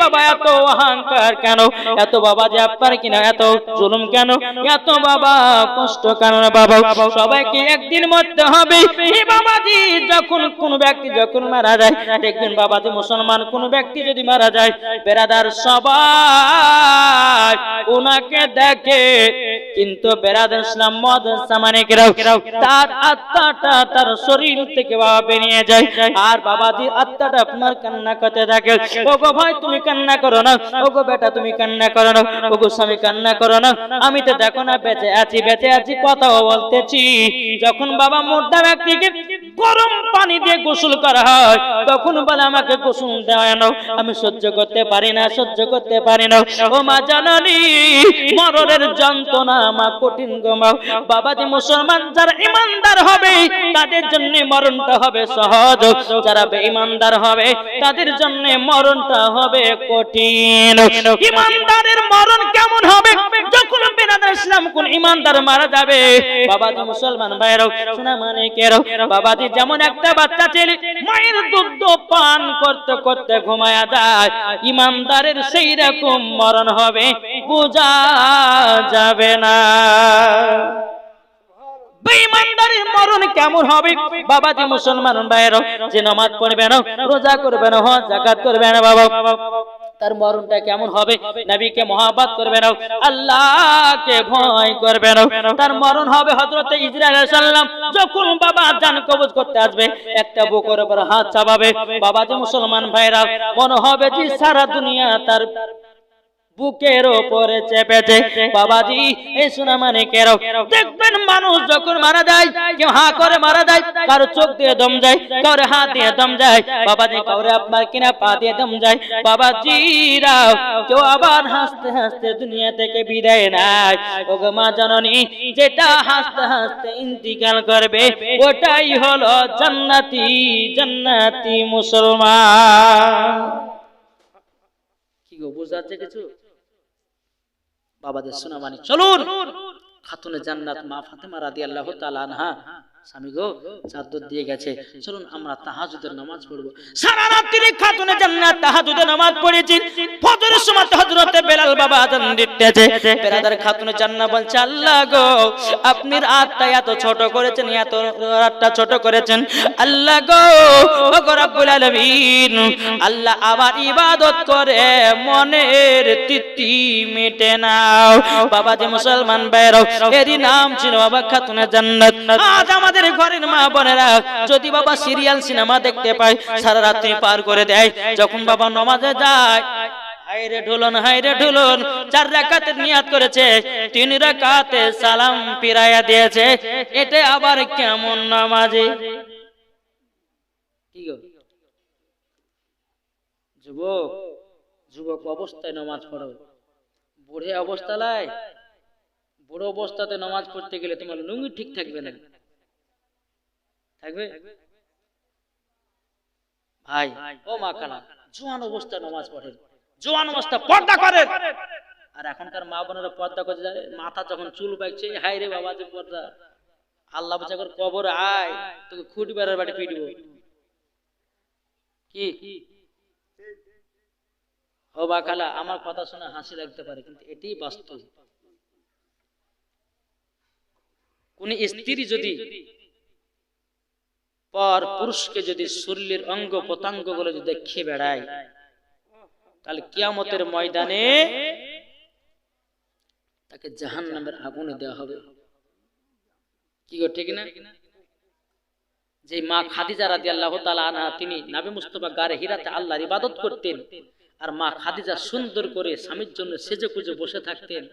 বাবা এত অহংকার কেন, এত বাবা যে আপনার কিনা এত জুলুম কেন, এত বাবা কষ্ট কেন বাবা? সবাইকে একদিন মরতে হবে। বাবাজি যখন কোন ব্যক্তি যখন মারা যায়, দেখবেন বাবাজি মুসলমান কোন ব্যক্তি যদি মারা যায়, বেরাদার সবাই ওনাকে দেখে, কিন্তু বেরাদার ইসলাম মদ সামানিকেরাও তার আত্মাটা তার শরীর থেকে বাবা বেরিয়ে যায়, আর বাবাজির আত্মাটা আপনার কান্না করতে থাকে। ওগো ভাই তুমি কান্না করো না, ওগো বেটা তুমি কান্না করো না, ওগো স্বামী কান্না করো না, আমি তো দেখো না বেঁচে আছি কথাও বলতেছি। যখন বাবা মুর্দা ব্যক্তিকে গরম পানি দিয়ে গোসল করা হয়, তখন বলে আমাকে গোসল দেওয়া না, আমি সহ্য করতে পারি না, সহ্য করতে পারি না। ও মা জাননী, মরণের যন্ত্রণা মা কঠিন গো মা। বাবাজি মুসলমান যারা ইমানদার হবে তাদের জন্য মরণটা হবে সহজ, যারা বেঈমানদার হবে তাদের জন্য মরণটা হবে কঠিন। ইমানদারের মরণ কেমন হবে? যখন বেরাদার ইসলাম কোন ইমানদার মারা যাবে, বাবাজি মুসলমান ভাইরাও শোনা মানে কেরাও, বাবাজি যেমন একটা বাচ্চা ছেলে মায়ের দুধ পান করতে করতে ঘুমায়া যায়, ইমানদারের সেই রকম মরণ হবে, বোঝা যাবে না। বেঈমানদারের মরণ কেমন হবে? বাবাজি মুসলমান ভাইরাও, যে নামাজ পড়বে না, রোজা করবে না, হজ যাকাত করবে না বাবা, তার মরণটা কেমন হবে? নবীকে মহব্বত করবে না, আল্লাহকে ভয় করবে না, তার মরণ হবে হযরত ইসরাঈল আলাইহিস সালাম যখন বাবা জান কবজ করতে আসবে, একটা বুকের উপর হাত চাপাবে, বাবাজি মুসলমান ভাইরা মনে হবে যে সারা দুনিয়া তার বুকের উপরে চেপেছে। বাবাজি এই শোনা মানে কেরাও, দেখবেন মানুষ যখন মারা যায়, কেউ হা করে মারা যায়, কারো চোখ দিয়ে দম যায়, কারো হাত দিয়ে দম যায়, বাবাজি কারো আপনার কিনা পা দিয়ে দম যায়। বাবাজিরাও কেউ আবার হাসতে হাসতে দুনিয়া থেকে বিদায় নেয়। ওগো মা জননী, যেটা হাসতে হাসতে ইন্তিকাল করবে ওটাই হলো জান্নাতি মুসলমান। কি গো বুঝাচ্ছে কিছু? বাবাদের শোনা মানি চলুন, খাতুনে জান্নাত মা ফাতেমা রাদিয়াল্লাহু তাআলা আনহা স্বামী গো চাদর দিয়ে গেছে, চলুন আমরা তাহাজ্জুদের নামাজ পড়ব। সারা রাত্রি খাতুনে জান্নাত তাহাজ্জুদের নামাজ পড়েছি, ফজরের সময় হযরতে বেলাল বাবা আযান দিতেছে, বেরাদার খাতুনে জান্নাত বলছে আল্লাহ গো আপনি রাতটা এত ছোট করেছেন, এত রাতটা ছোট করেছেন, আল্লাহ গো ওগো রব্বুল আলামিন, আল্লাহ আবার ইবাদত করে মনের তৃপ্তি মেটে নাও। বাবাজি মুসলমান ভাইরা, এরই নাম ছিল বাবা খাতুনে জান্নাত। আজ আমাদের ঘরের মা বোনেরা যদি বাবা সিরিয়াল সিনেমা দেখতে পায়, সারা রাত্রি পার করে দেয়, যখন বাবা নামাজে যায় হায়রে ঢুলন 4 রাকাতের নিয়াত করেছে, 3 রাকাতে সালাম ফিরাইয়া দিয়েছে, এটা আবার কেমন নামাজে? কি গো যুবক অবস্থায় নামাজ পড়ো, বুড়ে অবস্থায়, বুড়ো অবস্থাতে নামাজ পড়তে গেলে তোমার লুঙ্গি ঠিক থাকবে না, থাকবে ভাই? ও মা খালা, জোয়ান অবস্থায় নামাজ পড়েন, জোয়ান অবস্থা পর্দা করেন। আর এখনকার মা বোনেরা পর্দা করে যায়, মাথা যখন চুল পাকছে, হায় রে বাবা যে পর্দা, আল্লাহ বলছে কবর আয় তোকে খুঁটি বেড়ার বাড়ি পিটব। কি ও মা খালা, আমার কথা শুনে হাসি লাগতে পারে, কিন্তু এটাই বাস্তব। কোন স্ত্রী যদি পর পুরুষকে যদি শরীরের অঙ্গ প্রত্যঙ্গ গুলো যদি দেখে বেড়ায়, তাহলে কিয়ামতের ময়দানে তাকে জাহান্নামের আগুনে দেওয়া হবে। কি গো ঠিক না? যে মা খাদিজা রাদিয়াল্লাহু তাআলা আনহা, তিনি নবী মুস্তাফা গারে হিরাতে আল্লাহর ইবাদত করতেন, আর মা খাদিজা সুন্দর করে স্বামীর জন্য সেজে গুজে বসে থাকতেন।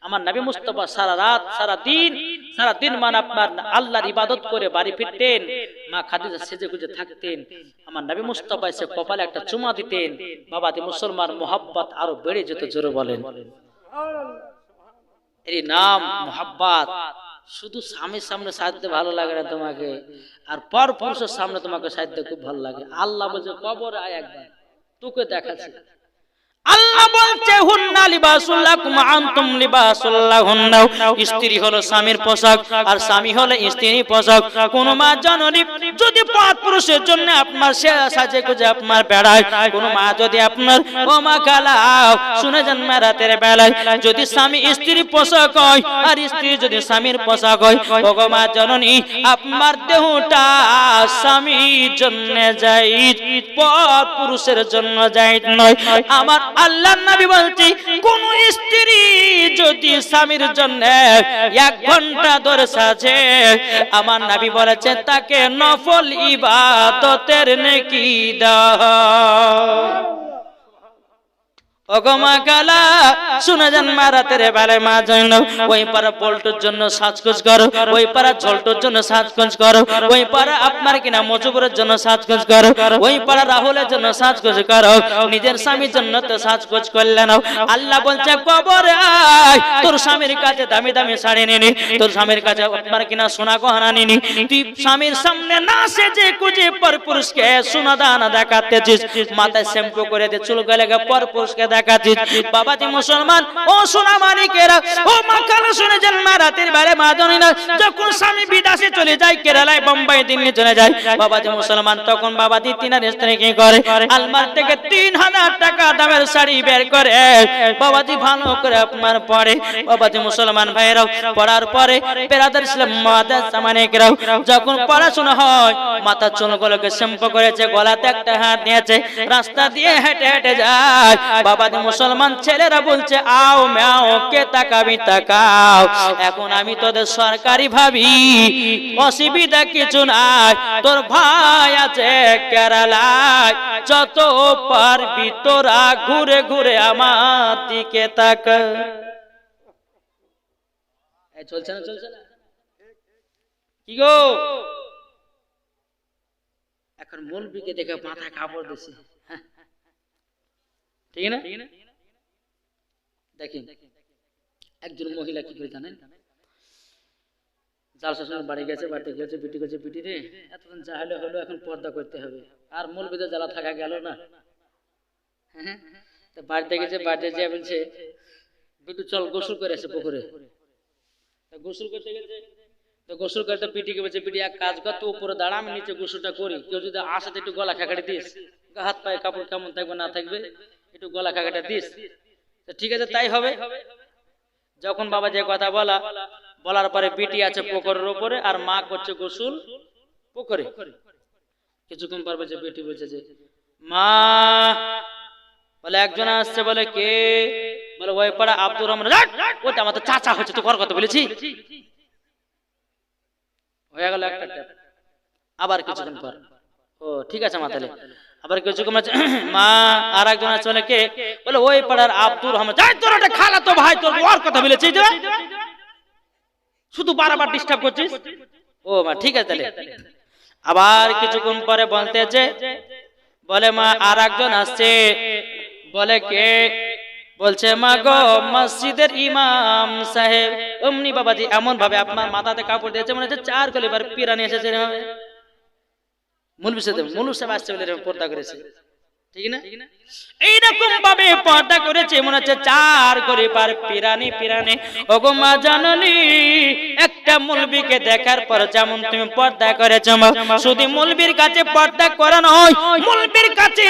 আমার নবী মুস্তাফা সারা রাত সারা দিন মানে আপনার আল্লাহর ইবাদত করে বাড়ি ফিরতেন, মা খাদিজা সেজে গুজে থাকতেন, আমার নবী মুস্তাফা এসে কপালে একটা চুমা দিতেন, বাবাতে মুসলমান মোহাব্বত আরো বেড়ে যেত। জোরে বলেন এর নাম মোহাব্বত। শুধু স্বামীর সামনে সাজতে ভালো লাগে না তোমাকে, আর পর পুরুষের সামনে তোমাকে সাজতে খুব ভালো লাগে। আল্লাহ বলছে কবরে আয় একবার তোকে দেখাচ্ছি। আল্লাহ বলছে হুন্না লিবাসুল লাকুম আনতুম লিবাসুল লাহুন্না। স্ত্রী হলো স্বামীর পোশাক আর স্বামী হলো স্ত্রীর পোশাক। কোন মা জননী যদি পাঁচ পুরুষের জন্য আপনার সাজে গুজে আপনার বেড়ায়, কোন মা যদি আপনার ও মা খালা শুনে যান রাতের বেলায় যদি স্বামী স্ত্রীর পোশাক হয় আর স্ত্রী যদি স্বামীর পোশাক হয়, ও মা জননী আপনার দেহটা স্বামীর জন্য জায়েজ, পর পুরুষের জন্য জায়েজ নয়। আমার আল্লাহর নবী বলছে কোন স্ত্রী যদি স্বামীর জন্য 1 ঘন্টা ধরে সাজে, আমার নবী বলেছে তাকে নফল ইবাদতের নেকি দাও। ওগমা গালা শুনে যান রাতের বেলায় মা জন্য ওই পাড়া পল্টুর জন্য সাজগোজ করো, ওই পাড়া ঝোলটুর জন্য সাজগোজ করো, ওই পাড়া আপনার কিনা মজুবুরের জন্য সাজগোজ করো, ওই পাড়া রাহুলের জন্য সাজগোজ করো, নিজের স্বামীর জন্য তো সাজগোজ করলে নাও। আল্লাহ বলছে কবরে আয়, তোর স্বামীর কাছে দামি দামি শাড়ি নিনি, তোর স্বামীর কাছে আপনার কিনা সোনা গহনা নিনি, তুই স্বামীর সামনে না সেজে কুজে পর পুরুষকে সোনা দানা দেখাতেছিস, মাথায় শ্যাম্পু করে দে চুল গলে পর পুরুষকে দেখাচ্ছিস। বাবাজি মুসলমান ও সোনা মানিকেরা ও মা খালা শুনে যান রাতের বেলা মা জননীরা যখন স্বামী বিদেশে চলে যায়, কেরালায় বোম্বাই দিল্লি চলে যায়, বাবাজি মুসলমান তখন বাবাজি তিনার স্ত্রী কি করে আলমার থেকে 3000 টাকা দামের শাড়ি বের করে বাবাজি ভালো করে আপনার পরে। বাবাজি মুসলমান ভাইরাও পড়ার পরে বেরাদার ইসলাম মাদার মানিকেরাও যখন পড়াশোনা হয়, মাথার চুলগুলোকে শ্যাম্পু করেছে, গলাতে একটা হাত নিয়েছে, রাস্তা দিয়ে হেঁটে হেঁটে যায়। বাবাজি মুসলমান ছেলেরা বলছে আও ম্যাও কে তাকাবি তাকাও, এখন আমি তোদের সরকারি ভাবি, অসুবিধা কিছু নাই, তোর ভাই আছে কেরালায়, যত পারবি তোরা ঘুরে ঘুরে আমার দিকে তাকা। চলছে না চলছে না কি গো? এখন মৌলবীকে দেখে মাথায় কাপড় দিছে, ঠিক না? দেখেন একজন মহিলা কি করে জানেন, জাল শাসনের বাড়ি গেছে, বাড়িতে গেছে, বিটি গেছে, বিটি রে এতদিন যা হলো হলো, এখন পর্দা করতে হবে, আর মৌলবীদের জ্বালা থাকা গেল না। বাড়িতে গেছে, বাড়িতে যে বলছে বিটু চল গোসল করে আসে পুকুরে, গোসল করতে গেছে, তো গোসল করতে পিটিকে বলছে পিটি এক কাজ কর, তো উপরে দাঁড়া, আমি নিচে গোসলটা করি, কেউ যদি আসে একটু গলা খাকাড়ি দিস, হাত পায়ে কাপড় কেমন থাকবে না থাকবে একটু গলা খাকাটা দিস, ঠিক আছে তাই হবে। যখন বাবা যে কথা বলার পরে বিটি আছে পুকুরের উপরে আর মা করছে গোসল পুকুরে। কিছুক্ষণ পর বলছে বিটি বলছে যে মা, বলে একজন আসছে, বলে কে, বলে ওই পাড়া আব্দুর রহমান, ওটা আমার তো চাচা হচ্ছে, তো কর কথা বলেছি, হয়ে গেল একটা ট্যাপ। আবার কিছুক্ষণ পর ও ঠিক আছে মা, তাহলে আবার কিছুক্ষণ মা আর একজন আছে, বলে কে, বলে ওই পাড়ার আব্দুর রহমান, যাই তোর একটা খালা তো ভাই, তোর ওর কথা বলেছি, শুধু বারবার ডিস্টার্ব করছিস। ও মা ঠিক আছে তাহলে। আবার কিছুক্ষণ পরে বলতেছে, বলে মা আর একজন আসছে, বলে কে, বলছে মা গো মসজিদের ইমাম সাহেব। অমনি বাবাজি এমন ভাবে আপনার মাথাতে কাপড় দিয়েছে মনে হচ্ছে 4 কলিবার পিরানি এসেছে, মুলবি সাহেব আসছে বলে পর্দা করেছে, ঠিক না? এইরকম ভাবে পর্দা করেছে মনে হচ্ছে 4 কলিবার পিরানি পিরানি। ওগো মা জাননি একটা মুলবিকে দেখার পর যেমন তুমি পর্দা করেছো, শুধু মুলবির কাছে পর্দা করা নয়, মুলবির কাছে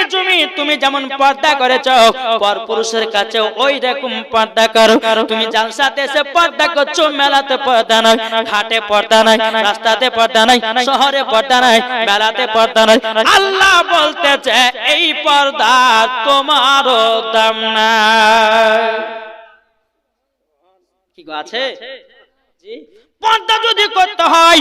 তুমি যেমন পর্দা করেছো পর পুরুষের কাছে ওই রকম পর্দা করো। তুমি জালসাতে এসে পর্দা করছো, মেলাতে পর্দা নাই, ঘাটে পর্দা নাই, রাস্তাতে পর্দা নাই, শহরে পর্দা নাই, মেলাতে পর্দা নাই। আল্লাহ বলতেছে এই পর্দা তোমারও দাম নাই। কি আছে? জি, পর্দা যদি করতে হয়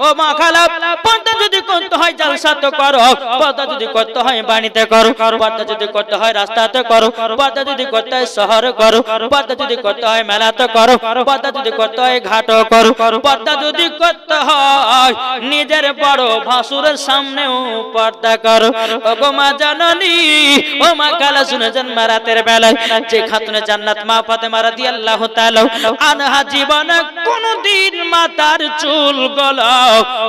ও মা খালা, পর্দা যদি করতে হয় জালসাতে করো, পর্দা যদি করতে হয় বাড়িতে করো, পর্দা যদি করতে হয় রাস্তাতে করো, পর্দা যদি করতে হয় শহরে করো, পর্দা যদি করতে হয় মেলাতে করো, পর্দা যদি করতে হয় ঘাটও করো, পর্দা যদি করতে হয় নিজের বড় ভাসুরের সামনেও পর্দা করো। ও গো মা জাননি ও মা খালা শুনে যান রাতের বেলায় যে খাতুনে জান্নাত মা ফাতেমা রাদিয়াল্লাহু তাআলা আনহা জীবনে কোনদিন মাথার চুল গুলো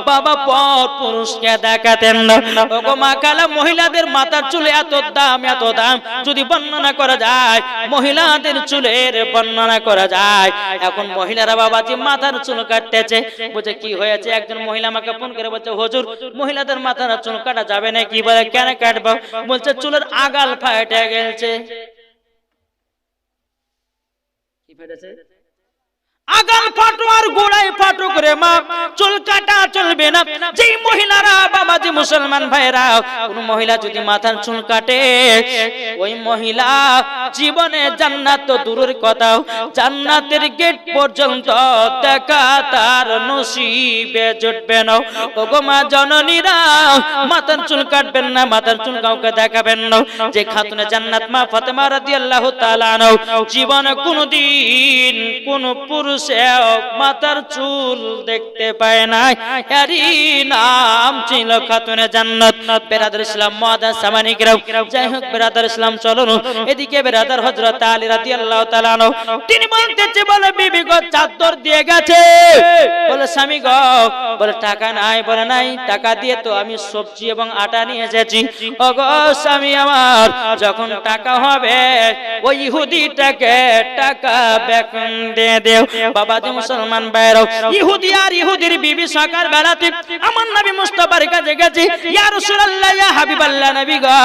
বাবা পর পুরুষকে দেখাতেন না। ওগো মা কালা, মহিলাদের মাথার চুলে এত দাম, এত দাম, যদি বর্ণনা করা যায়, মহিলাদের চুলের বর্ণনা করা যায়। এখন মহিলারা বাবাজি মাথার চুল কাটতেছে। বলছে কি হয়েছে? একজন মহিলা আমাকে ফোন করে বলছে, হুজুর মহিলাদের মাথার চুল কাটা যাবে না কি? বলে কেন কাটবো? বলছে চুলের আগাল ফাটে গেছে। কি ফেটেছে? আগাল ফাটো আর গোড়ায় ফাটো করে মা চুল কাটা চলবে না। যেই মহিলারা বাবাজি মুসলমান ভাইরা, কোন মহিলা যদি মাথার চুল কাটে, ওই মহিলা জীবনে জান্নাত তো দূরের কথা, জান্নাতের গেট পর্যন্ত দেখা তার নসিবে জুটবে না। ওগো মা জননীরা, মাথার চুল কাটবেন না, মাথার চুল কাউকে দেখাবেন না। যে খাতুনে জান্নাত মা ফাতেমা রাদিয়াল্লাহু তাআলা আনহা জীবনে কোনদিন কোন পুরুষ মাথার চুল দেখতে পায় নাই, এরই নাম ছিল খাতুনে জান্নাত। বেরাদার ইসলাম মুআদ্দাস সামানিকরাও, যাই হোক বেরাদার ইসলাম চলুন এদিকে বেরাদার হযরত আলী রাদিয়াল্লাহু তাআলা আনহু তিনি বলতেছে, বলে বিবি গো চাদর দিয়ে গেছে। বলে স্বামী গো, বলে টাকা নাই। বলে নাই, টাকা দিয়ে তো আমি সবজি এবং আটা নিয়ে এসেছি। ওগো স্বামী আমার, যখন টাকা হবে ওই ইহুদিটাকে টাকা ব্যাক দিয়ে দেও। বাবাজি মুসলমান ভাইরা, ইহুদি আর ইহুদির বিবি সকাল বেলাতে আমার নবী মুস্তাফার কাছে গেছে। ইয়া রাসূলুল্লাহ, ইয়া হাবিবাল্লাহ, নবী গো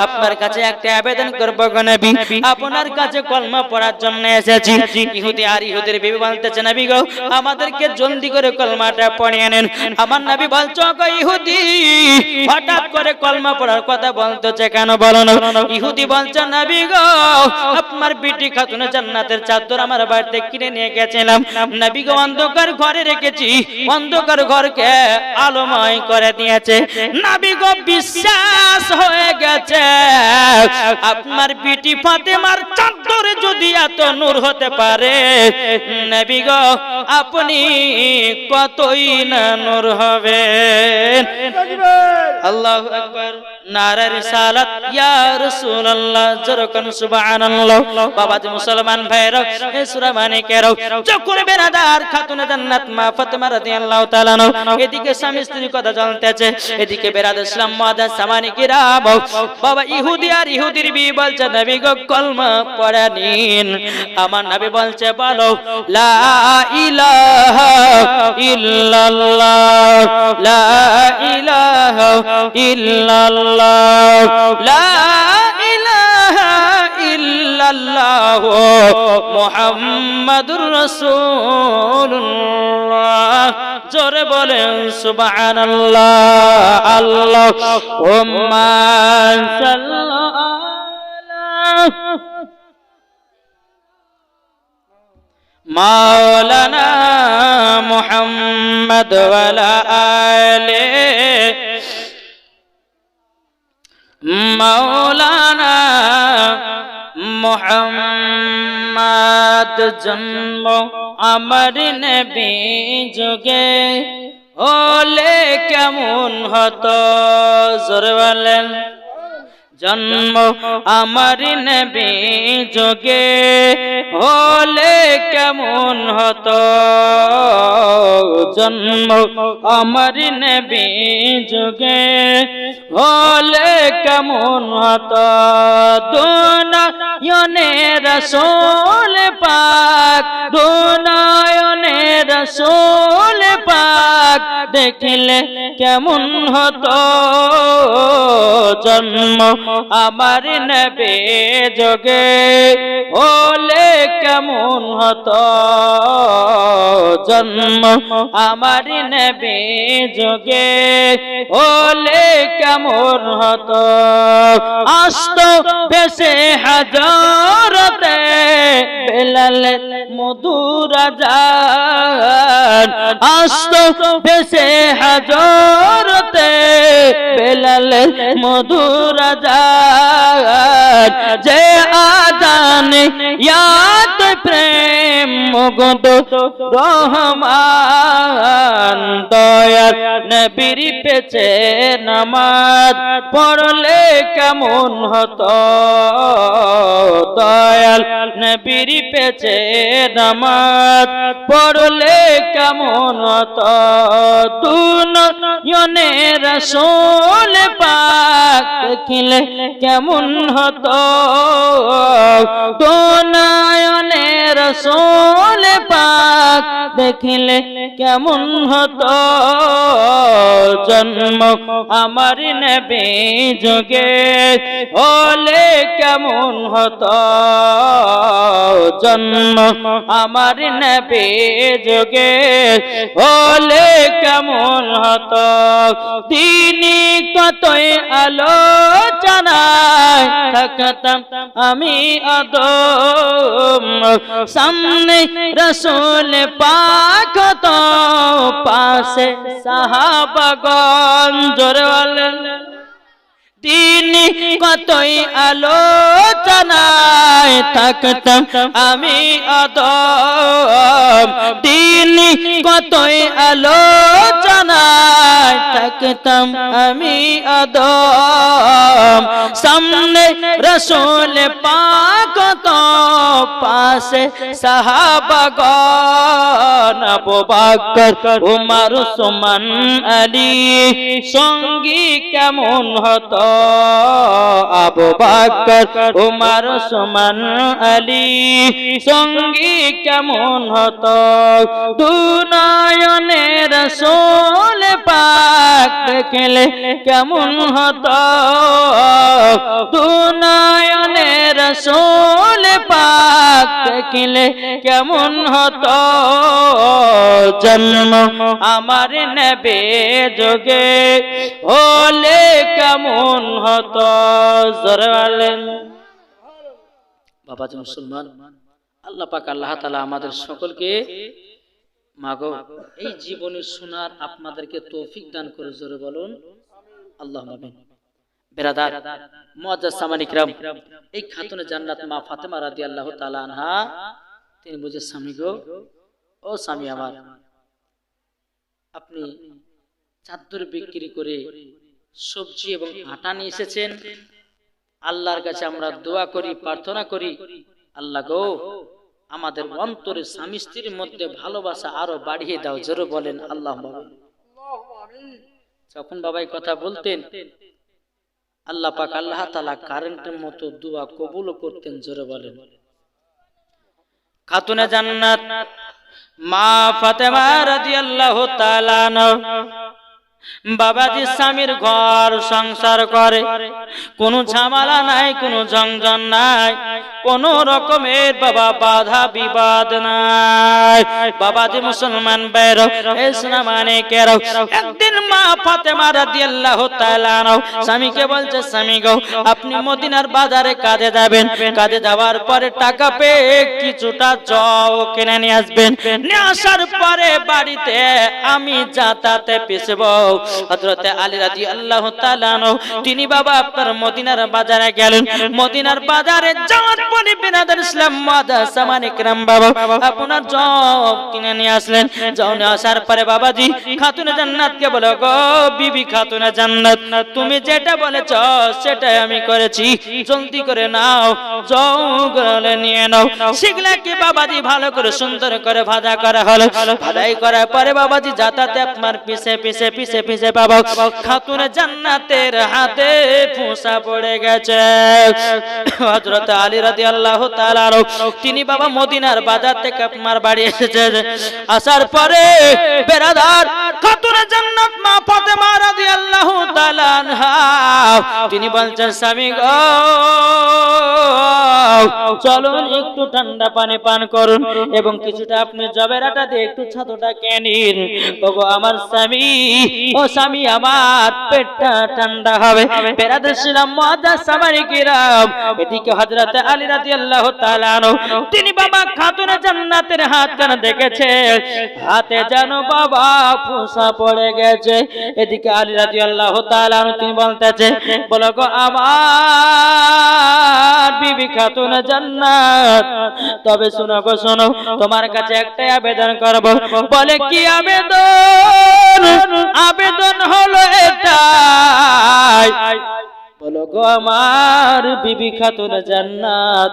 আপনার কাছে একটা আবেদন করব গো নবী, আপনার কাছে কলমা পড়ার জন্য এসেছি। ইহুদি আর ইহুদির বিবি বলতেছে, নবী গো আমাদেরকে জলদি করে কলমাটা পড়িয়ে নেন। আমার নবী বলছো গো ইহুদি হঠাৎ করে কলমা পড়ার কথা বলতেছে কেন বলো না? ইহুদি বলছে, নবী গো আপনার বিটি খাতুনে জান্নাতের চাদর আমার বাড়িতে কিনে নিয়ে গেছিলাম, নবী গো অন্ধকার ঘরে রেখেছি, অন্ধকার ঘরকে আলোময় করে দিয়েছে। নবী গো বিশ্বাস হয়ে গেছে আপনার বিটি ফাতেমার চাদরে যদি এত নূর হতে পারে, নবী গো আপনি কতই না নূর হবেন। আল্লাহু আকবার, নারে রিসালাত, ইয়া রাসূলুল্লাহ, জরকান সুবহানাল্লাহ। বাবাজি মুসলমান ভাইরা, এই সূরা মানিকের যখন বেরাদার খাতুনে জান্নাত মা ফাতেমা রাদিয়াল্লাহু তাআলা এদিকে স্বামী স্ত্রীর কথা জানতেছে, এদিকে বেরাদার ইসলাম মুআদ্দাস সামানিকেরা বাবা ইহুদি আর ইহুদির বিবি বলছে, নবী গো কলমা পড়ে নিন। আমার নবী বলছে, বলো লা ইলাহা ইল্লাল্লাহ, লা ইলাহা ইল্লাল্লাহ, লা ইলাহা ইল্লাল্লাহ মুহাম্মাদুর রাসূলুল্লাহ। জোরে বলেন সুবহানাল্লাহ। আল্লাহুম্মা সাল্লি আলা মাওলানা মুহাম্মদ ওয়া আলা আলি মাওলানা মুহাম্মদ। জন্ম আমার নবী যুগে হলে কেমন হতো, জোরে বলেন। জন্ম আমার নবী যুগে হলে কেমন হতো, জন্ম আমার নবী যুগে হলে কেমন হতো। দুনয়নে রাসূল পাক, দুনয়নে রাসূল পাক দেখলে কেমন হতো, জন্ম আমার নবী যুগে হলে কেমন হতো, জন্ম আমার নবী যুগে হলে কেমন হতো। আসতো বেশে হাজরতে বেলাল মধুর আজান, আসতো বেশে হাজরতে বেলাল মধুর আজান, যে আজান ইয়াদ প্রেম মুগ্ধ রহমান দয়ার নবীর পেছে নামাজ পড়লে কেমন হতো দয়াল নবীর পেছে নামাজ পড়লে কেমন হতো দুনিয়ানে রাসূল পাক দেখিলে কেমন হতো দুনিয়ানে রাসূল পাক দেখিলে কেমন হতো জন্ম আমার নবী যুগে হলে কেমন হতো জন্ম আমার নবী যুগে হলে কেমন হতো তিনি কতই আলোচনায় থাকতাম আমি আদম সামনে রাসূল পাক তো পাশে সাহাবাগণ জোরে বলেন তিনি কতই আলোচনায় থাকতাম আমি আদম তিনি কতই আলোচনায় থাকতাম আমি আদম সামনে রাসূল পাক তো পাশে সাহাবাগণ আবু বকর উমর উসমান আলী সঙ্গী কেমন হতো আবু বকর উমর উসমান আলী সঙ্গী কেমন হতো দুনিয়ানে রাসূল পাক দেখলে কেমন হতো দুনিয়ানে রাসূল পাক দেখলে কেমন হতো জন্ম আমার নবী যুগে হলে কেমন হতো জোরে বলেন বাবাজি মুসলমান আল্লাহ পাক আল্লাহ তাআলা আমাদের সকলকে মাগো এই জীবনে শোনার আপনাদেরকে তৌফিক দান করে জোরে বলুন আল্লাহুম্মা আমিন বেরাদার মুআজ্জাজ সামানি কিরাম এই খাতুনে জান্নাত মা ফাতেমা রাদিয়াল্লাহু তাআলা আনহা তিনি বুঝে স্বামী গো ও স্বামী আমার আপনি চাদর বিক্রি করে সবজি এবং আটা নিয়ে এসেছেন আল্লাহর কাছে আমরা দোয়া করি প্রার্থনা করি আল্লাহ গো আমাদের অন্তরে স্বামী স্ত্রীর মধ্যে ভালোবাসা আরো বাড়িয়ে দাও জোরে বলেন আল্লাহুম্মা আমিন যখন বাবাই কথা বলতেন আল্লাহ পাক আল্লাহ তাআলা কারেন্টের মতো দোয়া কবুল করতেন জোরে বলেন খাতুনে জান্নাত মা ফাতেমা রাদিয়াল্লাহু তাআলা আনহা বাবাজি স্বামীর ঘর সংসার করে কোনো ঝামেলা নাই কোনো ঝঞ্ঝট নাই কোন রকমের বাবা বাধা বিবাদ নাই বাবাজি মুসলমান ভাইরা ইসলাম মানে কেরাও একদিন মা ফাতেমা রাদিয়াল্লাহু তাআলা আনহা স্বামীকে বলছে স্বামী গো আপনি মদিনার বাজারে কাজে যাবেন কাজে যাওয়ার পরে টাকা পেয়ে কিছুটা জব কিনে নিয়ে আসবেন নিয়ে আসার পরে বাড়িতে আমি যাতায়াতে পিছবো হযরতে আলী রাদিয়াল্লাহু তাআলা আনহু তিনি বাবা আপনার মদিনার বাজারে গেলেন মদিনার বাজারে যাওয়ার পরে বিনাদার ইসলাম মুআজ্জাজ সামানে কিরাম বাবা আপনার জব কিনে নিয়ে আসলেন জব নিয়ে আসার পরে বাবাজি খাতুনে জান্নাতকে বলো গো বিবি খাতুনে জান্নাত তুমি যেটা বলেছো সেটাই আমি করেছি জলদি করে নাও জব নিয়ে নাও সেগুলা কি বাবাজি ভালো করে সুন্দর করে ভাজা করা হলো ভাজাই করার পরে বাবাজি যাতায়াতে আপনার পিছে পিছে পিছে পিছে বাবা খাতুনে জান্নাতের হাতে ফুসা পড়ে গেছে হযরত আলী রাদিয়াল্লাহু তাআলা তিনি বাবা মদিনার বাজার থেকে আপনার বাড়ি এসেছে আসার পরে বেরাদার খাতুনে জান্নাত মা ফাতেমা রাদিয়াল্লাহু তাআলা আনহা তিনি বলছেন স্বামী গো চলুন একটু ঠান্ডা পানি পান করুন এবং কিছুটা আপনি জবের আটা দিয়ে একটু ছাতুটা খেয়ে নিন ওগো আমার স্বামী ও স্বামী আমার পেটটা ঠান্ডা হবে বেরাদার ছিলাম মুআজ্জাজ সামানি কিরাম এদিকে হযরত আলী রাদিয়াল্লাহু তাআলা আনহু তিনি বাবা খাতুনে জান্নাতের হাতখানা দেখেছে হাতে যেন বাবা ফুসা পড়ে গেছে এদিকে আলী রাদিয়াল্লাহু তাআলা আনহু তিনি বলতেছে বলো গো আমার বিবি খাতুন জান্নাত। তবে শোনো গো শোনো, তোমার কাছে একটাই আবেদন করব। বলে কি আবেদন? আবেদন হলো এটাই, বলো গো আমার বিবি খাতুন জান্নাত,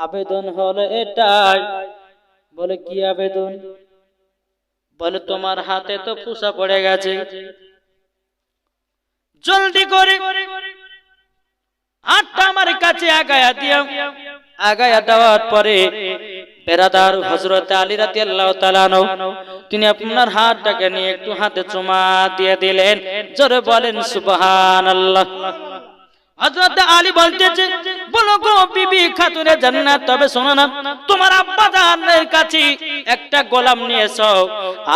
আবেদন হলো এটাই। বলে কি আবেদন? বলে তোমার হাতে তো ফুসা পড়ে গেছে, জলদি করে হাতটা আমার কাছে আগায়া দিও। আগায়া দেওয়ার পরে বেরাদার হযরত আলী রাদিয়াল্লাহু তাআলা আনহু তিনি আপনার হাতটাকে নিয়ে একটু হাতে চুমা দিয়ে দিলেন। জোরে বলেন সুবহানাল্লাহ। হযরত আলী বলতেছে, বলো গো বিবি খাতুনে জান্নাত, তবে শোনো না, তোমার আব্বা জানের কাছে একটা গোলাম নিয়েছো,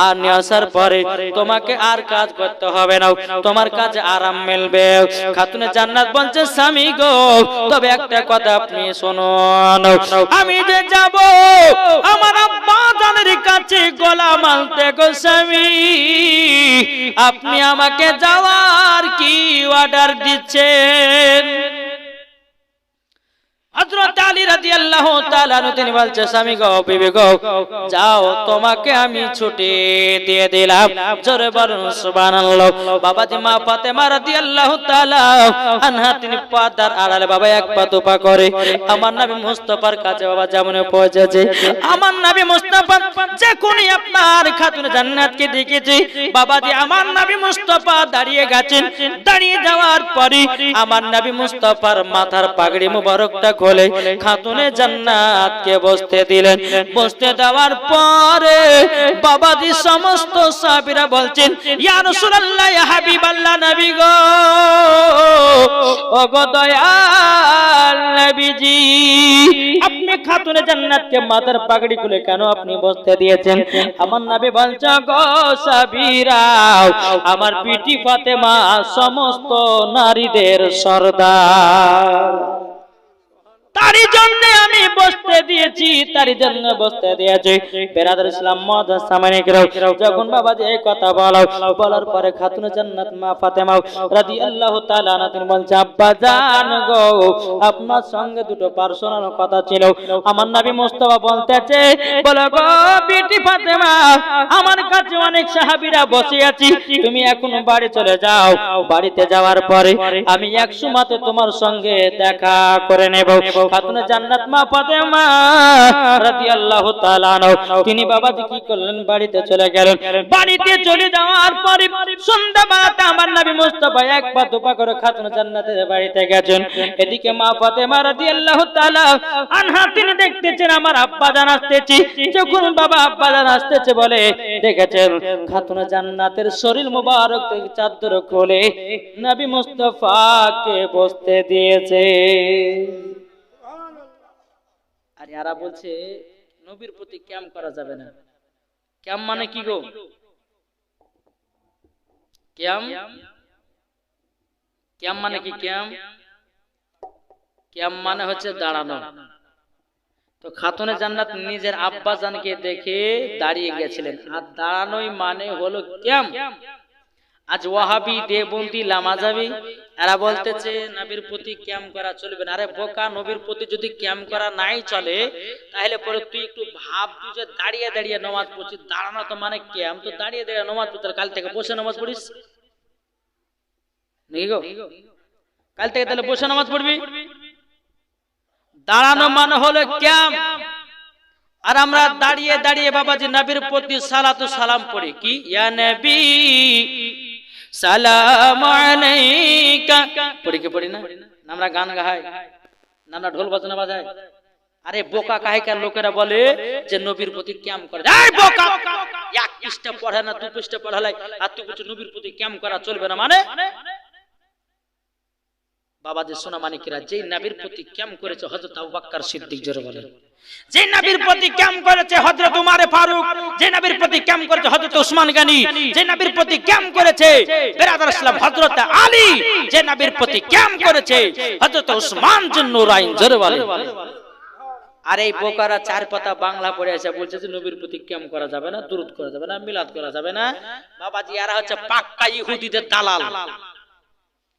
আর নিয়ে আসার পরে তোমাকে আর কাজ করতে হবে না, তোমার কাজে আরাম মিলবে। খাতুনে জান্নাত বলছে, স্বামী গো, তবে একটা কথা আপনি শুনুন, আমি যে যাব আমার আব্বা জানের কাছে গোলাম আনতে গো স্বামী, আপনি আমাকে যাওয়ার কি অর্ডার দিচ্ছেন? হযরত আলী রাদিয়াল্লাহু তাআলা তিনি বলছে, স্বামী গো, বিবি গো, যাও, তোমাকে আমি ছুটি দিয়ে দিলাম। জোরে বলুন সুবহানাল্লাহ। বাবাজি মা ফাতেমা রাদিয়াল্লাহু তাআলা আনহা তিনি পর্দার আড়ালে বাবা এক পা দুপা করে আমার নবী মুস্তাফার কাছে বাবা যেমন পৌঁছেছে। আমার নবী মুস্তাফা যখনই আপনার খাতুনে জান্নাতকে দেখেছে, বাবাজি আমার নবী মুস্তাফা দাঁড়িয়ে গেছেন। দাঁড়িয়ে যাওয়ার পরে আমার নবী মুস্তাফার মাথার পাগড়ি মুবারকটা খুলে খাতুনে জান্নাতকে বসতে দিলেন। বসতে দেওয়ার পরে বাবাজি সমস্ত সাহাবীরা বলছেন, ইয়া রাসূলুল্লাহ, ইয়া হাবিবাল্লাহ, নবী গো, ও গো দয়াল নবীজি, আপনি খাতুনে জান্নাতকে মাথার পাগড়ি খুলে কেন আপনি বসতে দিয়েছেন? আমার নবী বলছে, গো সাহাবীরা, আমার বিটি ফাতেমা সমস্ত নারীদের সরদার, তারই জন্য আমি বসতে দিয়েছি, তারই জন্য বসতে দিয়েছি। বেরাদার ইসলাম মুআজ্জাজ সামানিকরাও, যখন বাবাজি এই কথা বলার পরে খাতুনে জান্নাত মা ফাতেমা রাদিয়াল্লাহু তাআলা আনহা তিনি বলছে, আব্বা জান গো, আপনার সঙ্গে দুটো পার্সোনাল কথা ছিল। আমার নবী মুস্তাফা বলতেছে, বলো গো বিটি ফাতেমা, আমার কাছে অনেক সাহাবীরা বসে আছি, তুমি এখন বাড়ি চলে যাও। বাড়িতে যাওয়ার পরে আমি এক সময়তে তোমার সঙ্গে দেখা করে নেব। খাতুনে জান্নাত মা ফাতেমা রাদিয়াল্লাহু তাআলা আনহা তিনি বাবাজি কি করলেন? বাড়িতে চলে গেলেন। বাড়িতে চলে যাওয়ার পরে সন্ধ্যাবেলাতে আমার নবী মুস্তাফা এক পা দুপা করে খাতুনে জান্নাতের বাড়িতে গেছেন। এদিকে মা ফাতেমা রাদিয়াল্লাহু তাআলা আনহা তিনি দেখতেছেন আমার আব্বা জান আসতেছে। যখন বাবা আব্বা জান আসতেছে বলে দেখেছেন খাতুনে জান্নাতের শরীর মোবারক থেকে চাদর খুলে নবী মুস্তাফাকে বসতে দিয়েছে। আর এরা বলছে নবীর প্রতি ক্যাম করা যাবে না। ক্যাম মানে কি গো? ক্যাম ক্যাম মানে কি? ক্যাম মানে হচ্ছে দাঁড়ানো। তো খাতুনে জান্নাত নিজের আব্বা জানকে দেখে দাঁড়িয়ে গেছিলেন, আর দাঁড়ানোই মানে হলো ক্যাম। আজ ওয়াহাবি দেবন্দি লামাজাবি এরা বলতেছে নবীর প্রতি ক্যাম করা চলবে না। আরে বোকা, নবীর প্রতি যদি ক্যাম করা নাই চলে তাহলে পরে তুই একটু ভাব, তুই যে দাঁড়িয়ে দাঁড়িয়ে নামাজ পড়ছিস, দাঁড়ানো তো মানে ক্যাম, তো দাঁড়িয়ে দাঁড়িয়ে নামাজ পড়তে কাল থেকে বসে নামাজ পড়িস নাকি গো? কাল থেকে তাহলে বসে নামাজ পড়বি। দাঁড়ানো মানে হলো ক্যাম। আর আমরা দাঁড়িয়ে দাঁড়িয়ে বাবাজি নবীর প্রতি সালাতু সালাম পড়ি কি, ইয়া নবী সালাম আলাইকা পড়ি কি পড়ি না? আমরা গান গাই না, আমরা ঢোল বাজনা বাজাই। আরে বোকা কাহিকার লোকেরা বলে যে নবীর প্রতি ক্যাম করে। এই বোকা, এক পৃষ্ঠা পড়ে না, দুই পৃষ্ঠা পড়ালাই আর তুই বলছিস নবীর প্রতি ক্যাম করা চলবে না। মানে বাবাজি সোনা মানিকেরা, যেই নবীর প্রতি ক্যাম করেছে হযরত আবু বকর সিদ্দিক, জোরে বলেন, যে নবীর প্রতি ক্যাম করেছে হযরত উমর ফারুক, যে নবীর প্রতি ক্যাম করেছে হযরত ওসমান গনি, যে নবীর প্রতি ক্যাম করেছে বেরাদার ইসলাম হযরত আলী, যে নবীর প্রতি ক্যাম করেছে হযরত ওসমান জুন্নুরাইন, জোরে বলেন। আর এই বোকারা চার পাতা বাংলা পড়ে এসে বলছে যে নবীর প্রতি ক্যাম করা যাবে না, দুরূদ করা যাবে না, মিলাদ করা যাবে না। বাবাজি এরা হচ্ছে পাক্কা ইহুদিদের দালাল।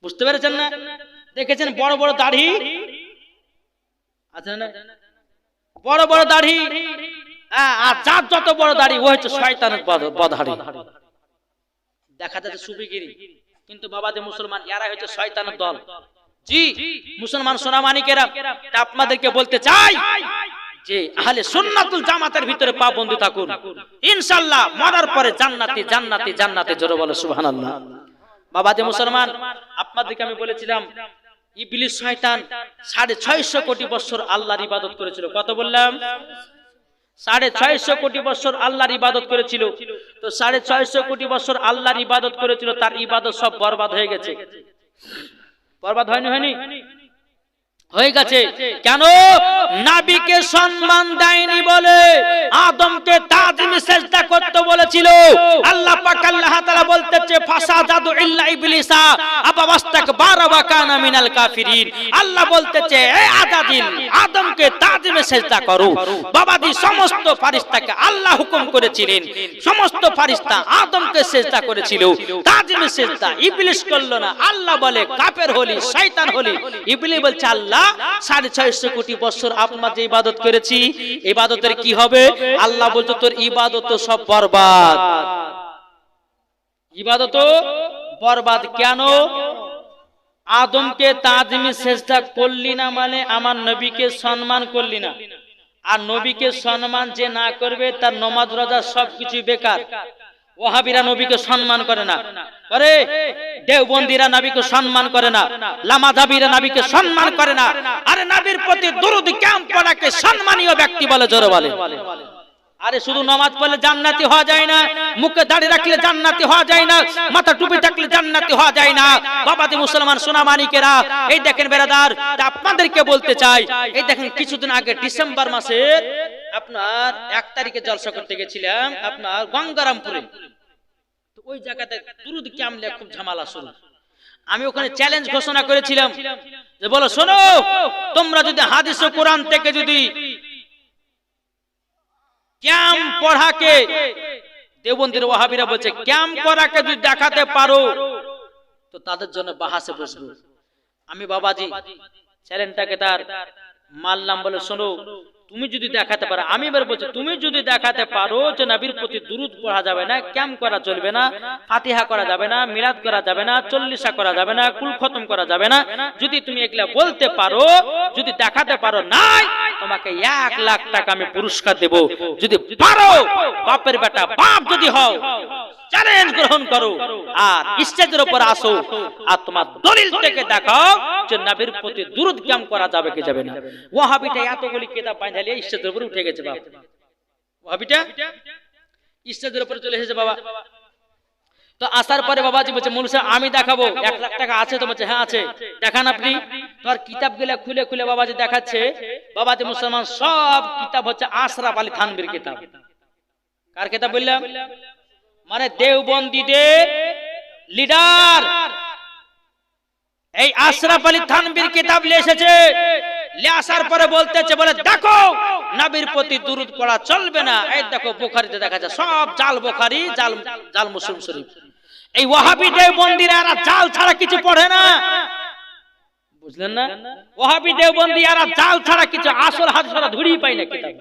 বুঝতে পেরেছেন না? দেখেছেন বড় বড় দাড়ি, আছে না? বড় বড় দাড়ি, আর যার যত বড় দাড়ি ও হচ্ছে শয়তানের বধাড়ি। দেখা যাচ্ছে সুফিগিরি, কিন্তু বাবা যে মুসলমান এরা হচ্ছে শয়তানের দল। জি মুসলমান সোনামানিকেরা, আপনাদেরকে বলতে চাই যে আহলে সুন্নাতুল জামাতের ভিতরে পাবন্দি থাকুন, ইনশাআল্লাহ মরার পরে জান্নাতি জান্নাতি জান্নাতে। জোরে বলো সুবহানাল্লাহ। বাবা যে মুসলমান, আপনাদেরকে আমি বলেছিলাম ইবলিস শয়তান 650 কোটি বছর আল্লাহর ইবাদত করেছিল। কত বললাম? 650 কোটি বছর আল্লাহর ইবাদত করেছিল। তো 650 কোটি বছর আল্লাহর ইবাদত করেছিল, তার ইবাদত সব বরবাদ হয়ে গেছে। বরবাদ হয়নি? হয়ে গেছে। কেন? নবীকে সম্মান দেয়নি বলে আদমকে তাজিম সিজদা করতে বলেছিল। আল্লাহ পাক আল্লাহ তাআলা বলতেছে ফাসাদাদু ইল্লা ইবলিসা আবা ওয়াস্তাকবারা ওয়া কানা মিনাল কাফিরিন। আল্লাহ বলতেছে হে আদাদিন, আদমকে তাজিম সিজদা করো। বাবাজি সমস্ত ফেরেশতাকে আল্লাহ হুকুম করেছিলেন, সমস্ত ফেরেশতা আদমকে সিজদা করেছিল। তাজিম সিজদা ইবলিস করলো না। আল্লাহ বলে কাফের হলি, শয়তান হলি। ইবলিস বলছে আল্লাহ 650 কোটি বছর আপনার যে ইবাদত করেছি, ইবাদতের কি হবে? আল্লাহ বলতো তোর ইবাদত তো সব বরবাদ, ইবাদত বরবাদ। কেন? আদমকে তাজিমে সিজদা করলি না মানে আমার নবীকে সম্মান করলি না। আর নবীকে সম্মান যে না করবে তার নামাজ রোজা সবকিছু বেকার। ওয়াহাবিরা নবীকে সম্মান করে না, করে দেওবন্দিরা নবীকে সম্মান করে না, লামাযাবিরা নবীকে সম্মান করে না। আরে নবীর প্রতি দরুদ কাম পড়াকে সম্মানীয় ব্যক্তি বলে। জোরে বলে। আরে শুধু নামাজ পড়লে জান্নাতি হওয়া যায় না, মুখে দাড়ি রাখলে জান্নাতি হওয়া যায় না, মাথা টুপি থাকলে জান্নাতি হওয়া যায় না। বাবাজি মুসলমান সোনামানিকেরা, এই দেখেন বেরাদার, আপনাদেরকে বলতে চাই, এই দেখেন কিছুদিন আগে ডিসেম্বর মাসের আপনার 1 তারিখে জলসা করতে গেছিলাম আপনার গঙ্গারামপুরে। তো ওই জায়গাতে দুরুদ কামলে খুব ঝামেলা শুরু। আমি ওখানে চ্যালেঞ্জ ঘোষণা করেছিলাম যে বলো শোনো, তোমরা যদি হাদিস ও কোরআন থেকে যদি ক্যাম পড়াকে, দেওবন্দির ওয়াহাবিরা বলছে ক্যাম পড়াকে যদি দেখাতে পারো তো তাদের জন্য বাহাসে বসবো। আমি বাবাজি চ্যালেঞ্জটাকে তার মানলাম, বলে শোনো তুমি যদি দেখাতে পারো, আমি এবার বলছি তুমি যদি দেখাতে পারো যে নবীর প্রতি দুরূদ পড়া যাবে না, ক্যাম করা চলবে না, ফাতিহা করা যাবে না, মিলাদ করা যাবে না, চল্লিশা করা যাবে না, কুল খতম করা যাবে না, যদি তুমি এগুলা বলতে পারো, যদি দেখাতে পারো, নাই তোমাকে 1 লাখ টাকা আমি পুরস্কার দেব। যদি পারো, বাপের বেটা বাপ যদি হও, চ্যালেঞ্জ গ্রহণ করো আর স্টেজের উপর আসো আর তোমার দলিল থেকে দেখাও যে নবীর প্রতি দুরূদ ক্যাম করা যাবে কি যাবে না। ওয়াহাবিটা এতগুলি কিতাব বাঁধালিয়ে স্টেজের উপর উঠে গেছে বাবা। ওয়াহাবিটা স্টেজের উপর চলে এসেছে বাবা। তো আসার পরে বাবাজি বলছে মৌলভী সাহেব আমি দেখাবো, 1 লাখ টাকা আছে তো? বলছে হ্যাঁ আছে। দেখান আপনি। তোর কিতাবগুলো খুলে খুলে বাবাজি দেখাচ্ছে। বাবাজি মুসলমান সব কিতাব হচ্ছে আশরাফ আলী থানভীর কিতাব। কার কিতাব বললাম? মানে দেওবন্দীদের লিডার এই আশরাফ আলী থানভীর কিতাব নিয়ে এসেছে। নিয়ে আসার পরে বলতেছে, বলে দেখো নবীর প্রতি দুরূদ পড়া চলবে না। এই দেখো বুখারীতে দেখা যায় সব জাল বুখারী, জাল মুসলিম শরীফ। এই ওয়াহাবি দেওবন্দীরা এরা জাল ছাড়া কিছু পড়ে না, বুঝলেন না? ওয়াহাবি দেওবন্দী এরা জাল ছাড়া কিছু আসল হাদিস ওরা ধরেই পায় না কিতাব।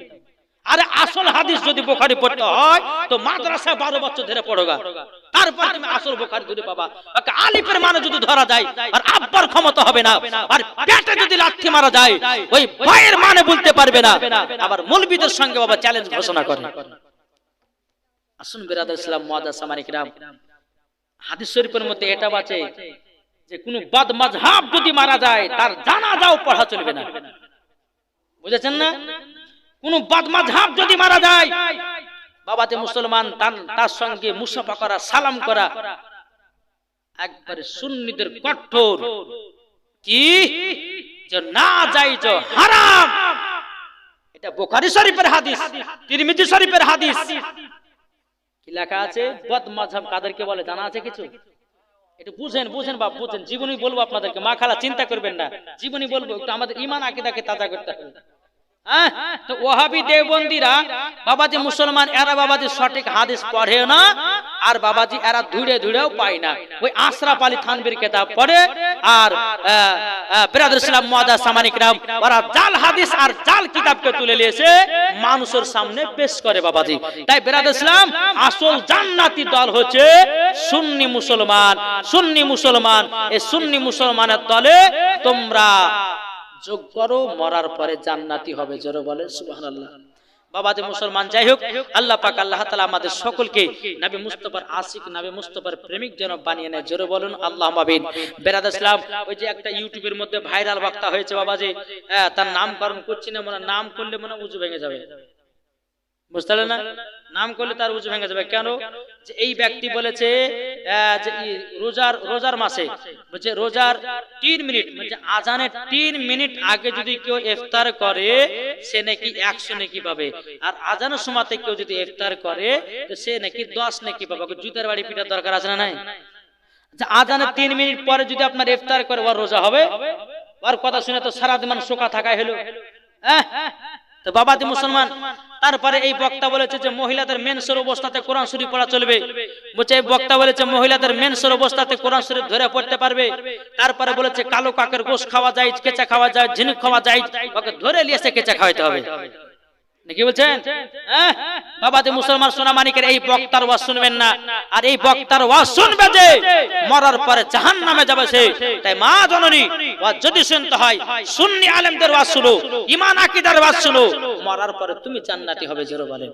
আরে আসল হাদিস যদি বুখারী পড়তে হয় তো মাদ্রাসা 12 বছর ধরে পড়োগা, তারপর তুমি আসল বুখারী ধরে পাবা। আলিফের মানে যদি ধরা যায় আর আব্বার ক্ষমতা হবে না, আর পেটে যদি লাথি মারা যায় ওই ভাইয়ের মানে বলতে পারবে না। আবার মৌলবীদের সঙ্গে বাবা চ্যালেঞ্জ ঘোষণা করে। আসুন বিরাদার ইসলাম মুআদ্দাস সামানি কিরাম, হাদিস শরীফের মধ্যে এটা আছে যে কোন বদমাযহাব যদি মারা যায় তার জানাজাও পড়া চলবে না। বুঝেছেন না? কোন বদমাযহাব যদি মারা যায় বাবাতে মুসলমান তার সঙ্গে মুসাফা করা, সালাম করা একবারে সুন্নিদের কঠোর কি যে না জায়েজ হারাম। এটা বুখারী শরীফের হাদিস, তিরমিজি শরীফের হাদিস। কি লেখা আছে? বদমাযহাব কাদেরকে বলে জানা আছে কিছু? একটু বুঝেন বাপ, বুঝেন। জীবনী বলবো আপনাদেরকে, মা খালা চিন্তা করবেন না, জীবনী বলবো, একটু আমাদের ঈমান আকীদাকে তাজা করতে হবে। তো ওয়াহাবি দেওবন্দীরা বাবাজি মুসলমান এরা বাবাজি সঠিক হাদিস পড়ে না, আর বাবাজি এরা ধুড়ে ধুড়েও পায় না। ওই আশরাফ আলী থানভীর কিতাব পড়ে আর বিরাদর ইসলাম মুআদ্দাস সামানিক রাম ওরা জাল হাদিস আর জাল কিতাবকে তুলে নিয়েছে মানুষের সামনে পেশ করে বাবাজি। তাই বিরাদর ইসলাম আসল জান্নাতি দল হচ্ছে সুন্নি মুসলমান। সুন্নি মুসলমান, এই সুন্নি মুসলমানের দলে তোমরা যোগ করো, মরার পরে জান্নাতি হবে। জোরে বলেন সুবহানাল্লাহ। বাবাজি মুসলমান, যাই হোক, আল্লাহ পাক আল্লাহ তাআলা আমাদের সকলকে নবী মুস্তাফার আশিক, নবী মুস্তাফার প্রেমিক যেন বানিয়ে নেয়। জোরে বলুন আল্লাহুম্মা আমিন। বিরাদর ইসলাম, ওই যে একটা ইউটিউবের মধ্যে ভাইরাল বক্তা হয়েছে বাবাজি, তার নামকরণ করছি না, মনে নাম করলে মনে উজু ভেঙে যাবে, বুঝতে পারলেন না? নাম করলে তার উজু ভেঙে যাবে। কেন? যে এই ব্যক্তি বলেছে যে রোজার মাসে বলছে রোজার 3 মিনিট মানে আজানের 3 মিনিট আগে যদি কেউ ইফতার করে সে নাকি 100 নেকি পাবে, আর আজানের সময়তে কেউ যদি ইফতার করে তো সে নাকি 10 নেকি পাবে। জুতার বাড়ি পিটার দরকার আছে না নাই? যে আজানের 3 মিনিট পরে যদি আপনার ইফতার করে ওর রোজা হবে? ওর কথা শুনে তো সারা দিন শোকা থাকা হলো। তো বাবাজি মুসলমান, তারপরে এই বক্তা বলেছে যে মহিলাদের মেন্সের অবস্থাতে কোরআন শরীফ পড়া চলবে। বলছে এই বক্তা বলেছে মহিলাদের মেন্সের অবস্থাতে কোরআন শরীফ ধরে পড়তে পারবে। তারপরে বলেছে কালো কাকের গোশত খাওয়া যায়, কেঁচা খাওয়া যায়, ঝিনুক খাওয়া যায়, ওকে ধরে নিয়ে এসে কেঁচা খাওয়াতে হবে। নাকি বলছেন? বাবাজি মুসলমান সোনামানিকের এই বক্তার ওয়াজ শুনবেন না, আর এই বক্তার ওয়াজ শুনবে যে মরার পরে জাহান্নামে যাবে সে। তাই মা জননী, ওয়াজ যদি শুনতে হয় সুন্নি আলেমদের ওয়াজ শুনো, ঈমান আকীদার ওয়াজ শুনো, মরার পরে তুমি জান্নাতি হবে। জোরে বলেন।